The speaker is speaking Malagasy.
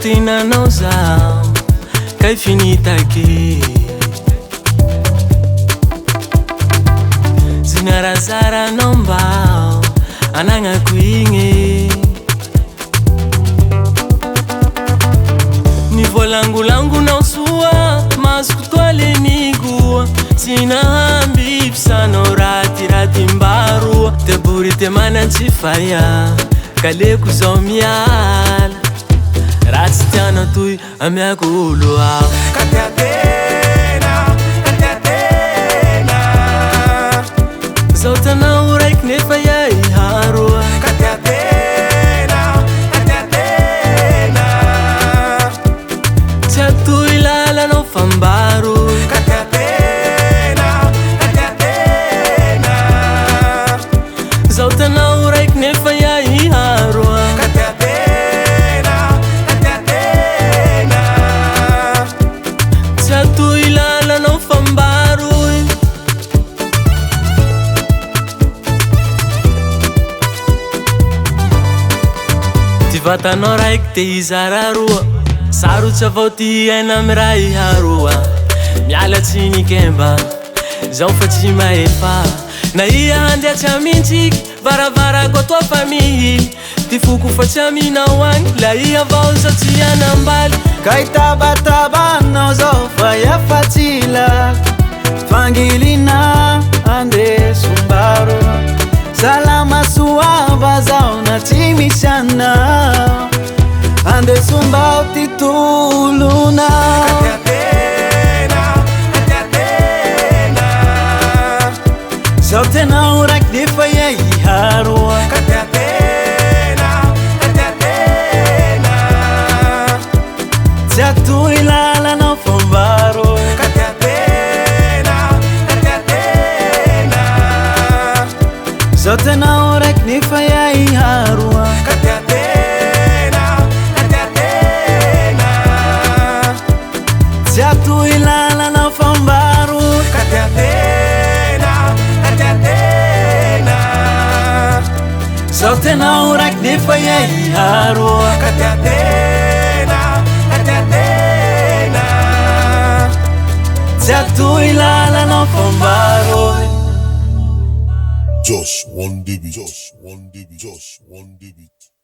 tinanao zao kay finitaky zinarazaranao mbao anagnako igny nivolangolangonao soa masoko toa lenigoa tsy nahamby fisanao ratiratim-baroa tebory te manantsy faya kaleko zao miala raha tsy tianao toy amiako olo ao zao tanao raiky nefa ia iharoa tsy atoy lalanao fambaro zao tanao raiky nefa ia iharoa tsy atoy lalanao fambaro ty vatanao raiky te hizara roa sarotsy avao ty aina amy raha iharoa miala tsy nikemba zao fa tsy maefa na ia handeatsy amintsiky varavarako atoa fa mihily ty foko fa tsy aminao agny la ia avao zao tsy anambaly kay tabatabanao zao fa efatsila fangilina andesombaro salama suava zao na tsy misy anao andesombao ty tolonao zao tenao raiky defa ia iharoa tsy atoy lalanao fambaro zao tenao raiky nefa ia iharoa tsy atoy lalanao fambaro zao tenao raiky nefa ia iharoa tsy atoy lalanao fambaro Just one debit.